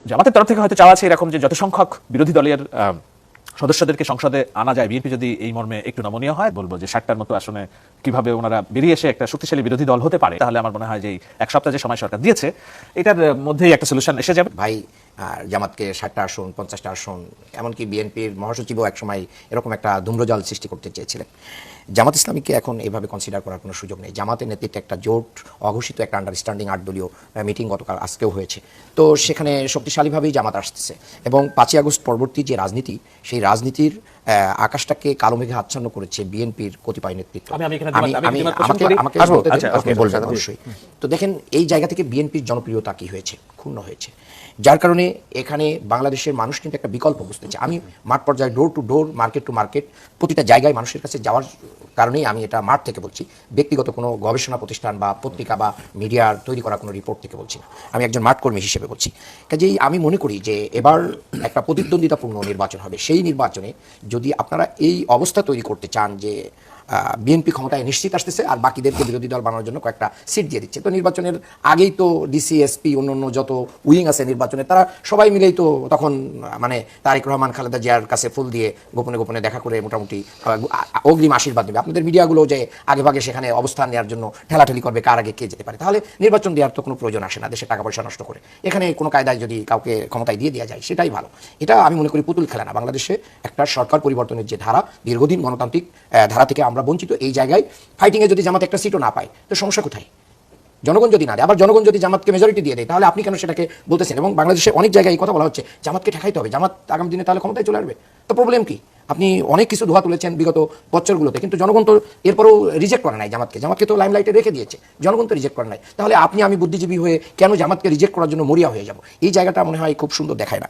জামাতের তরফ থেকে হয়তো চাওয়া আছে এরকম যে যত সংখ্যক বিরোধী দলের সদস্যদেরকে সংসদে আনা যায়, বিএনপি যদি এই মর্মে একটু নমনীয় হয়, বলবো যে 60টার মতো আসনে কিভাবে ওনারা বেরিয়ে এসে একটা শক্তিশালী বিরোধী দল হতে পারে, তাহলে আমার মনে হয় যে এক সপ্তাহ যে সময় সরকার দিয়েছে এটার মধ্যেই একটা সলিউশন এসে যাবে। ভাই জামাতকে 60টা আসন 50টা আসন, এমনকি বিএনপির মহাসচিবও একসময় এরকম একটা ধূম্রজাল সৃষ্টি করতে চেয়েছিলেন। জামাত ইসলামীকে এখন এভাবে কনসিডার করার কোনো সুযোগ নেই। জামাতের নেতৃত্বে একটা জোট অঘোষিত একটা আন্ডারস্ট্যান্ডিং 8 দলীয় মিটিং গতকাল আজকেও হয়েছে। তো সেখানে শক্তিশালীভাবেই জামাত আসতেছে এবং 5ই আগস্ট পরবর্তী যে রাজনীতি, সেই রাজনীতির আকাশটাকে কালো মেঘে আচ্ছন্ন করেছে বিএনপির কতিপয় নেতৃত্ব। আমাকে বলবেন অবশ্যই। তো দেখেন এই জায়গা থেকে বিএনপির জনপ্রিয়তা কি হয়েছে, ক্ষুণ্ণ হয়েছে, যার কারণে এখানে বাংলাদেশের মানুষ কিন্তু একটা বিকল্প বুঝতেছে। আমি মাঠ পর্যায়ে door to door, market to market, প্রতিটা জায়গায় মানুষের কাছে যাওয়ার কারণেই আমি এটা মাঠ থেকে বলছি, ব্যক্তিগত কোনো গবেষণা প্রতিষ্ঠান বা পত্রিকা বা মিডিয়ার তৈরি করা কোনো রিপোর্ট থেকে বলছি না, আমি একজন মাঠকর্মী হিসেবে বলছি। কাজেই আমি মনে করি যে এবার একটা প্রতিদ্বন্দ্বিতাপূর্ণ নির্বাচন হবে। সেই নির্বাচনে যদি আপনারা এই অবস্থা তৈরি করতে চান যে বিএনপি ক্ষমতায় নিশ্চিত আসতেছে আর বাকিদেরকে বিরোধী দল বানানোর জন্য কয়েকটা সিট দিয়ে দিচ্ছে, তো নির্বাচনের আগেই তো ডিসি, এসপি, অন্যান্য যত উইং আছে নির্বাচনে, তারা সবাই মিলেই তো তখন মানে তারেক রহমান, খালেদা জিয়ার কাছে ফুল দিয়ে গোপনে গোপনে দেখা করে মোটামুটি অগ্রিম আশীর্বাদ দেবে। আপনাদের মিডিয়াগুলো যে আগে ভাগে সেখানে অবস্থান নেওয়ার জন্য ঠেলাঠেলি করবে কার আগে কে যেতে পারে, তাহলে নির্বাচন দেওয়ার তো কোনো প্রয়োজন আসে না, দেশে টাকা পয়সা নষ্ট করে। এখানে কোনো কায়দায় যদি কাউকে ক্ষমতায় দিয়ে দেওয়া যায় সেটাই ভালো। এটা আমি মনে করি পুতুল খেলা না। বাংলাদেশে একটা সরকার পরিবর্তনের যে ধারা, দীর্ঘদিন গণতান্ত্রিক ধারা থেকে আমরা বঞ্চিত। এই জায়গায় ফাইটিংয়ে যদি জামাত একটা সিটও না পায় তো সমস্যা কোথায়? জনগণ যদি না দেয়, আবার জনগণ যদি জামাতকে মেজরিটি দিয়ে দেয়, তাহলে আপনি কেন সেটাকে বলতেছেন? এবং বাংলাদেশে অনেক জায়গায় এই কথা বলা হচ্ছে জামাতকে ঠেকাইতে হবে, জামাত আগামী দিনে তাহলে ক্ষমতায় চলে আসবে। তো প্রবলেম কি? আপনি অনেক কিছু ধোয়া তুলেছেন বিগত বছরগুলোতে, কিন্তু জনগণ তো এরপরও রিজেক্ট করে নাই জামাতকে তো লাইমলাইটে রেখে দিয়েছে, জনগণ তো রিজেক্ট করে নাই। তাহলে আমি বুদ্ধিজীবী হয়ে কেন জামাতকে রিজেক্ট করার জন্য মরিয়া হয়ে যাব? এই জায়গাটা মনে হয় খুব সুন্দর দেখায় না।